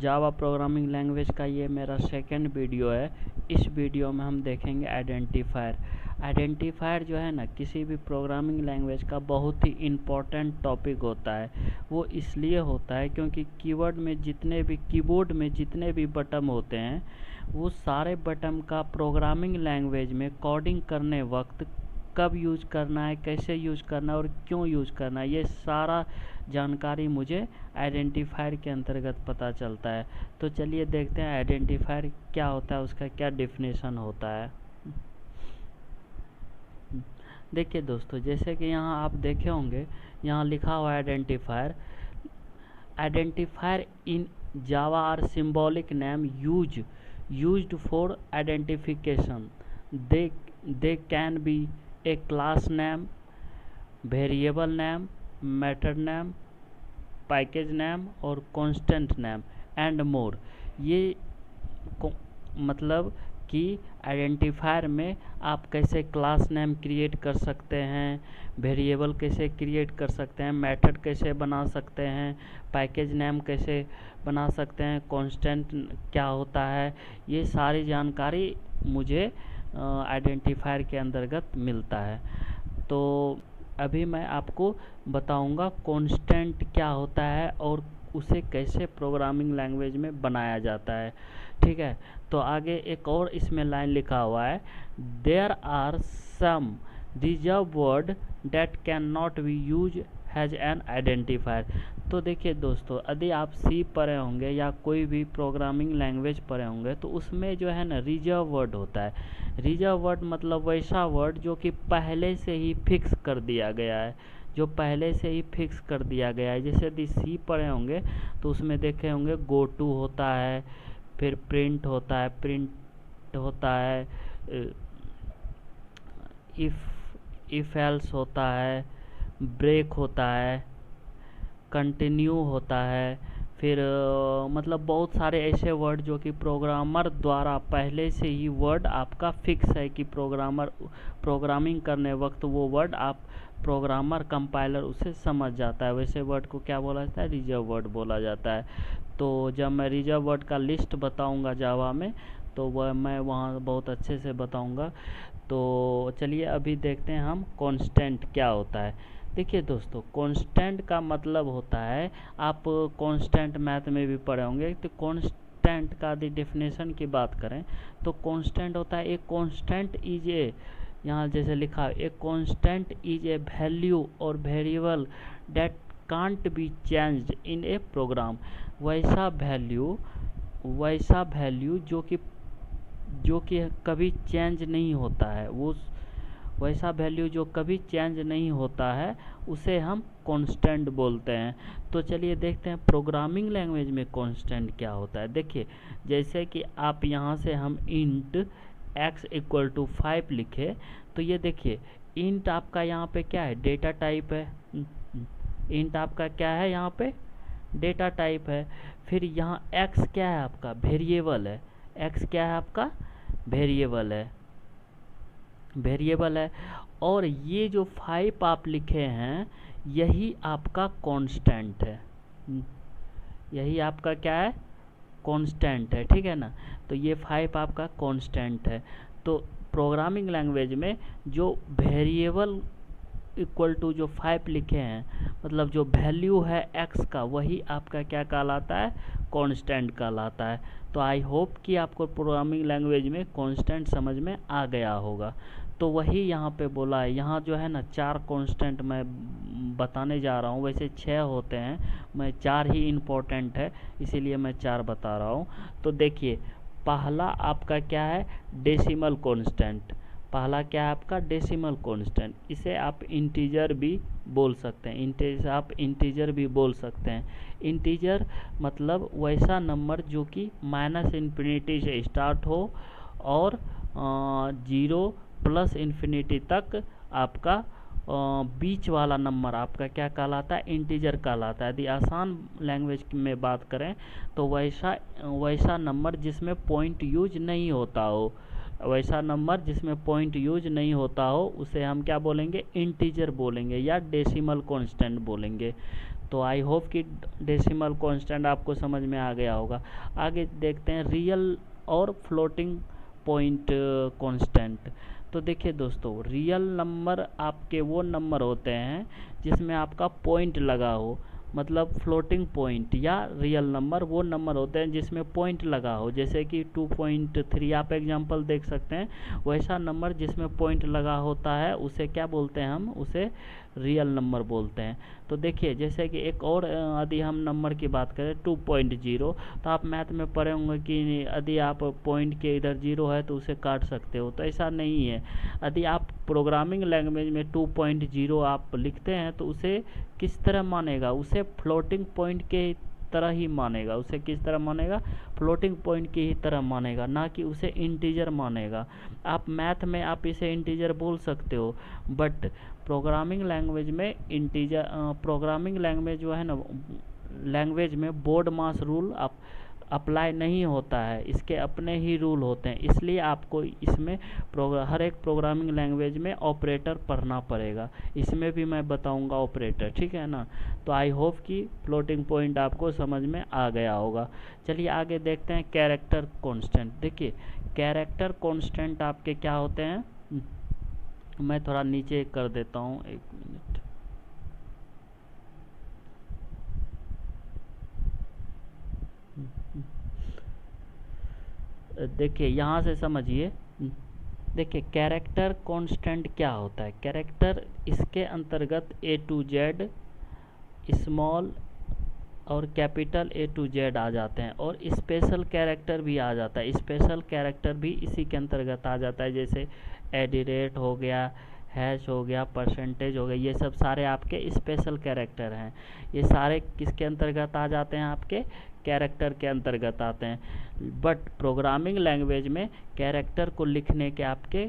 Java programming language का ये मेरा सेकंड वीडियो है। इस वीडियो में हम देखेंगे आइडेंटिफायर। आइडेंटिफायर जो है ना किसी भी प्रोग्रामिंग लैंग्वेज का बहुत ही इम्पोर्टेंट टॉपिक होता है। वो इसलिए होता है क्योंकि कीबोर्ड में जितने भी बटन होते हैं वो सारे बटन का प्रोग्रामिंग लैंग्वेज में कोडिंग करने वक्त कब यूज करना है, कैसे यूज करना है और क्यों यूज करना है, ये सारा जानकारी मुझे आइडेंटिफायर के अंतर्गत पता चलता है। तो चलिए देखते हैं आइडेंटिफायर क्या होता है, उसका क्या डेफिनेशन होता है। देखिए दोस्तों, जैसे कि यहाँ आप देखे होंगे, यहाँ लिखा हुआ है identifier. Identifier in Java are symbolic name used for identification. They can be a class name, variable name, method name, package name और constant name and more। ये मतलब कि आइडेंटिफायर में आप कैसे क्लास नेम क्रिएट कर सकते हैं, वेरिएबल कैसे क्रिएट कर सकते हैं, मेथड कैसे बना सकते हैं, पैकेज नेम कैसे बना सकते हैं, कांस्टेंट क्या होता है, ये सारी जानकारी मुझे आइडेंटिफायर के अंतर्गत मिलता है। तो अभी मैं आपको बताऊंगा कांस्टेंट क्या होता है और उसे कैसे प्रोग्रामिंग लैंग्वेज में बनाया जाता है। ठीक है, तो आगे एक और इसमें लाइन लिखा हुआ है, there are some reserve word that can not be use has an identifier. तो देखिए दोस्तों, यदि आप सी पढ़े होंगे या कोई भी प्रोग्रामिंग लैंग्वेज पढ़े होंगे तो उसमें जो है ना रिजर्व वर्ड होता है। रिजर्व वर्ड मतलब वैसा वर्ड जो कि पहले से ही फिक्स कर दिया गया है, जो पहले से ही फिक्स कर दिया गया है। जैसे यदि सी पढ़े होंगे तो उसमें देखे होंगे गो टू होता है, फिर प्रिंट होता है, इफ एल्स होता है, ब्रेक होता है, कंटिन्यू होता है, फिर मतलब बहुत सारे ऐसे वर्ड जो कि प्रोग्रामर द्वारा पहले से ही वर्ड आपका फिक्स है कि प्रोग्रामिंग करने वक्त वो वर्ड आप प्रोग्रामर कंपाइलर उसे समझ जाता है। वैसे वर्ड को क्या बोला जाता है? रिजर्व वर्ड बोला जाता है। तो जब मैं रिजर्व वर्ड का लिस्ट बताऊंगा जावा में तो वह मैं वहाँ बहुत अच्छे से बताऊंगा। तो चलिए अभी देखते हैं हम कांस्टेंट क्या होता है। देखिए दोस्तों, कांस्टेंट का मतलब होता है, आप कांस्टेंट मैथ में भी पढ़े होंगे, तो कांस्टेंट का यदि डेफिनेशन की बात करें तो कांस्टेंट होता है, एक कांस्टेंट इज ए, यहाँ जैसे लिखा है, a constant is a value और variable that can't be changed in a program. वैसा वैल्यू जो कि कभी चेंज नहीं होता है, वो वैसा वैल्यू जो कभी चेंज नहीं होता है उसे हम कांस्टेंट बोलते हैं। तो चलिए देखते हैं प्रोग्रामिंग लैंग्वेज में कांस्टेंट क्या होता है। देखिए, जैसे कि आप यहाँ से हम इंट x इक्वल टू 5 लिखे, तो ये देखिए इंट आपका यहाँ पे क्या है? डेटा टाइप है। इंट आपका क्या है? यहाँ पे डेटा टाइप है। फिर यहाँ x क्या है? आपका वेरिएबल है। x क्या है? आपका वेरिएबल है। और ये जो 5 आप लिखे हैं यही आपका कांस्टेंट है। यही आपका क्या है? कांस्टेंट है। ठीक है ना, तो ये 5 आपका कांस्टेंट है। तो प्रोग्रामिंग लैंग्वेज में जो वेरिएबल इक्वल टू जो 5 लिखे हैं, मतलब जो वैल्यू है x का, वही आपका क्या कहलाता है? कांस्टेंट कहलाता है। तो आई होप कि आपको प्रोग्रामिंग लैंग्वेज में कांस्टेंट समझ में आ गया होगा। तो वही यहाँ पे बोला है। यहाँ जो है ना 4 कांस्टेंट मैं बताने जा रहा हूँ, वैसे 6 होते हैं, मैं 4 ही इम्पोर्टेंट है इसीलिए मैं 4 बता रहा हूँ। तो देखिए, पहला आपका क्या है? Decimal constant. पहला क्या है आपका? Decimal constant. इसे आप इंटीजर भी बोल सकते हैं। आप इंटीजर भी बोल सकते हैं। इंटीजर मतलब वैसा नंबर जो कि -इन्फिनिटी से स्टार्ट हो और 0 प्लस इन्फिनिटी तक आपका बीच वाला नंबर आपका क्या कहलाता है? इंटीजर कहलाता है। यदि आसान लैंग्वेज में बात करें तो वैसा नंबर जिसमें पॉइंट यूज नहीं होता हो, उसे हम क्या बोलेंगे? इंटीजर बोलेंगे या डेसिमल कांस्टेंट बोलेंगे। तो आई होप कि डेसिमल कांस्टेंट आपको समझ में आ गया होगा। आगे देखते हैं रियल और फ्लोटिंग पॉइंट कांस्टेंट। तो देखिए दोस्तों, रियल नंबर आपके वो नंबर होते हैं जिसमें आपका पॉइंट लगा हो, मतलब फ्लोटिंग पॉइंट, या रियल नंबर वो नंबर होते हैं जिसमें पॉइंट लगा हो, जैसे कि 2.3 आप एग्जांपल देख सकते हैं। वैसा नंबर जिसमें पॉइंट लगा होता है उसे क्या बोलते हैं, हम उसे रियल नंबर बोलते हैं। तो देखिए जैसे कि एक और यदि हम नंबर की बात करें 2.0, तो आप मैथ में पढ़े होंगे कि यदि आप पॉइंट के इधर 0 है तो उसे काट सकते हो, तो ऐसा नहीं है। यदि आप प्रोग्रामिंग लैंग्वेज में 2.0 आप लिखते हैं तो उसे किस तरह मानेगा, उसे फ्लोटिंग पॉइंट के तरह ही मानेगा। उसे किस तरह मानेगा, फ्लोटिंग पॉइंट की ही तरह मानेगा, ना कि उसे इंटीजर मानेगा। आप मैथ में आप इसे इंटीजर बोल सकते हो, बट प्रोग्रामिंग लैंग्वेज में इंटीजर, प्रोग्रामिंग लैंग्वेज जो है ना, लैंग्वेज में बोर्ड मास रूल अप्लाई नहीं होता है, इसके अपने ही रूल होते हैं। इसलिए आपको इसमें हर एक प्रोग्रामिंग लैंग्वेज में ऑपरेटर पढ़ना पड़ेगा। इसमें भी मैं बताऊंगा ऑपरेटर, ठीक है ना। तो आई होप कि फ्लोटिंग पॉइंट आपको समझ में आ गया होगा। चलिए आगे देखते हैं कैरेक्टर कांस्टेंट। देखिए कैरेक्टर कांस्टेंट आपके क्या होते हैं, मैं थोड़ा नीचे कर देता हूँ, एक मिनट। देखिए यहाँ से समझिए। देखिए कैरेक्टर कांस्टेंट क्या होता है। कैरेक्टर, इसके अंतर्गत A to Z, स्मॉल और कैपिटल A to Z आ जाते हैं, और स्पेशल कैरेक्टर भी आ जाता है। स्पेशल कैरेक्टर भी इसी के अंतर्गत आ जाता है, जैसे एडिरेट हो गया, हैश हो गया, परसेंटेज हो गया, ये सब सारे आपके स्पेशल कैरेक्टर हैं। ये सारे किसके अंतर्गत आ जाते हैं, आपके कैरेक्टर के अंतर्गत आते हैं। बट प्रोग्रामिंग लैंग्वेज में कैरेक्टर को लिखने के, आपके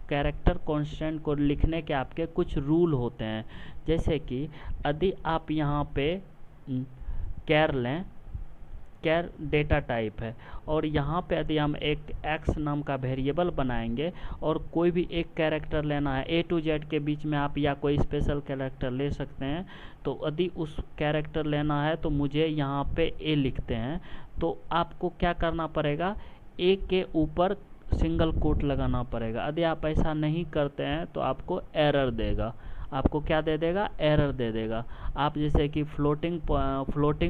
कैरेक्टर कांस्टेंट को लिखने के आपके कुछ रूल होते हैं। जैसे कि यदि आप यहाँ पे कैर लें, कैर डेटा टाइप है, और यहाँ पे यदि हम एक एक्स नाम का वेरिएबल बनाएंगे और कोई भी एक कैरेक्टर लेना है, A to Z के बीच में आप या कोई स्पेशल कैरेक्टर ले सकते हैं। तो यदि उस कैरेक्टर लेना है तो मुझे यहाँ पे A लिखते हैं, तो आपको क्या करना पड़ेगा, A के ऊपर सिंगल कोट लगाना पड़ेगा। यदि आप ऐसा नहीं करते हैं तो आपको एरर देगा। आपको क्या दे देगा, एरर दे देगा। आप जैसे कि फ्लोटिंग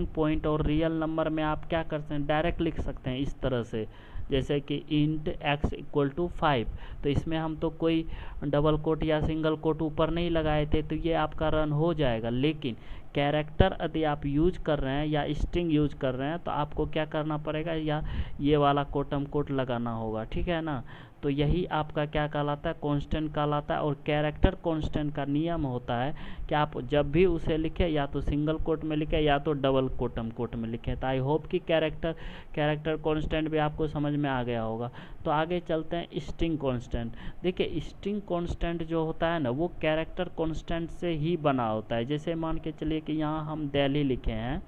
पॉइंट और रियल नंबर में आप क्या करते हैं, डायरेक्ट लिख सकते हैं इस तरह से, जैसे कि इंट x इक्वल टू 5। तो इसमें हम तो कोई डबल कोट या सिंगल कोट ऊपर नहीं लगाए थे, तो ये आपका रन हो जाएगा। लेकिन कैरेक्टर यदि आप यूज कर रहे हैं या स्ट्रिंग यूज कर रहे हैं तो आपको क्या करना पड़ेगा, या ये वाला कोटम कोट लगाना होगा, ठीक है ना। तो यही आपका क्या कहलाता है, कांस्टेंट कहलाता है। और कैरेक्टर कांस्टेंट का नियम होता है कि आप जब भी उसे लिखें या तो सिंगल कोट में लिखें या तो डबल कोटम कोट में लिखें। तो आई होप कि कैरेक्टर कांस्टेंट भी आपको समझ में आ गया होगा। तो आगे चलते हैं स्ट्रिंग कांस्टेंट। देखिए स्ट्रिंग कांस्टेंट जो होता है ना, वो कैरेक्टर कांस्टेंट से ही बना होता है। जैसे मान के चलिए कि यहाँ हम दिल्ली लिखे हैं,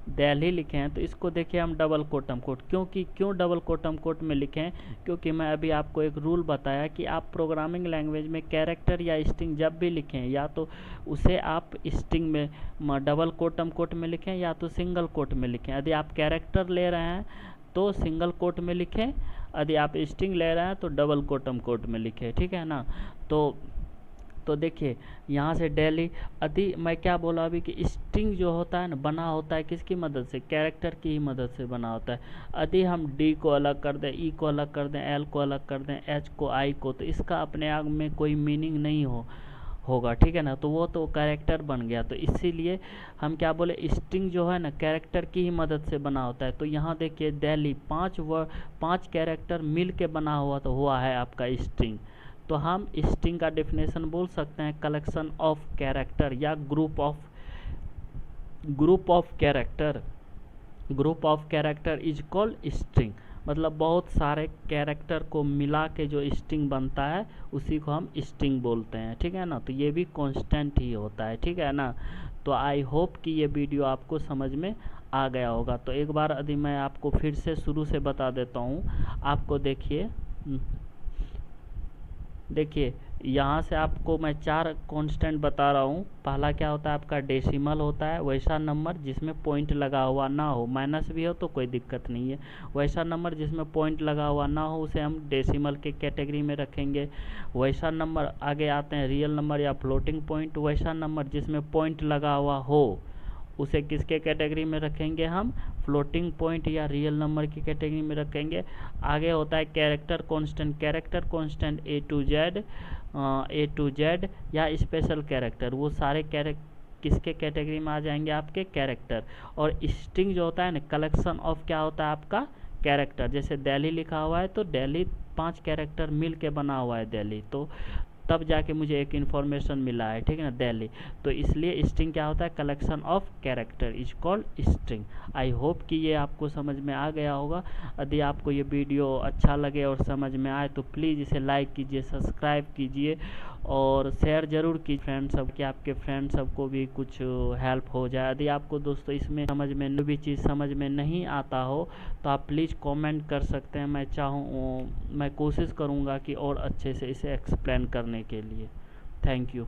दिल्ली लिखे हैं, तो इसको देखिए हम डबल कोटम कोट, क्यों डबल कोटम कोट में लिखे हैं, क्योंकि मैं अभी आपको एक रूल बताया कि आप प्रोग्रामिंग लैंग्वेज में कैरेक्टर या स्ट्रिंग जब भी लिखें, या तो उसे आप स्ट्रिंग में डबल कोटम कोट में लिखें या तो सिंगल कोट में लिखें। यदि आप कैरेक्टर ले रहे हैं तो सिंगल कोट में लिखें, यदि आप स्ट्रिंग ले रहे हैं तो डबल कोटम कोट में लिखें, ठीक है ना। तो देखिए यहाँ से दिल्ली, यदि मैं क्या बोला अभी कि स्ट्रिंग जो होता है ना, बना होता है किसकी मदद से, कैरेक्टर की ही मदद से बना होता है। यदि हम डी को अलग कर दें, ई को अलग कर दें, एल को अलग कर दें, एच को, आई को, तो इसका अपने आप में कोई मीनिंग नहीं होगा, ठीक है ना। तो वो तो कैरेक्टर बन गया। तो इसीलिए हम क्या बोले, स्ट्रिंग जो है ना कैरेक्टर की ही मदद से बना होता है। तो यहाँ देखिए दिल्ली 5 कैरेक्टर मिल के बना हुआ है आपका स्ट्रिंग। तो हम स्ट्रिंग का डेफिनेशन बोल सकते हैं कलेक्शन ऑफ कैरेक्टर या group of character is called string. मतलब बहुत सारे कैरेक्टर को मिला के जो स्ट्रिंग बनता है उसी को हम स्ट्रिंग बोलते हैं, ठीक है ना। तो ये भी कांस्टेंट ही होता है, ठीक है ना। तो आई होप कि ये वीडियो आपको समझ में आ गया होगा। तो एक बार यदि मैं आपको फिर से शुरू से बता देता हूँ आपको। देखिए यहाँ से आपको मैं 4 कांस्टेंट बता रहा हूँ। पहला क्या होता है आपका डेसिमल होता है, वैसा नंबर जिसमें पॉइंट लगा हुआ ना हो, माइनस भी हो तो कोई दिक्कत नहीं है। वैसा नंबर जिसमें पॉइंट लगा हुआ ना हो उसे हम डेसिमल के कैटेगरी में रखेंगे। वैसा नंबर आगे आते हैं रियल नंबर या फ्लोटिंग पॉइंट। वैसा नंबर जिसमें पॉइंट लगा हुआ हो उसे किसके कैटेगरी में रखेंगे हम, फ्लोटिंग पॉइंट या रियल नंबर की कैटेगरी में रखेंगे। आगे होता है character constant. Character constant A to Z या स्पेशल कैरेक्टर, वो सारे किसके कैटेगरी में आ जाएंगे, आपके कैरेक्टर। और स्ट्रिंग जो होता है ना, कलेक्शन ऑफ क्या होता है आपका कैरेक्टर। जैसे दिल्ली लिखा हुआ है तो दिल्ली 5 कैरेक्टर मिल के बना हुआ है दिल्ली, तो तब जाके मुझे एक इन्फॉर्मेशन मिला है, ठीक है ना, दिल्ली। तो इसलिए स्ट्रिंग क्या होता है, collection of character is called string. I hope कि ये आपको समझ में आ गया होगा। यदि आपको ये वीडियो अच्छा लगे और समझ में आए तो प्लीज़ इसे लाइक कीजिए, सब्सक्राइब कीजिए और शेयर ज़रूर कीजिए फ्रेंड सब, कि आपके फ्रेंड सबको भी कुछ हेल्प हो जाए। यदि आपको दोस्तों इसमें समझ में कोई भी चीज़ समझ में नहीं आता हो तो आप प्लीज़ कमेंट कर सकते हैं। मैं कोशिश करूँगा कि और अच्छे से इसे एक्सप्लेन करने के लिए। Thank you.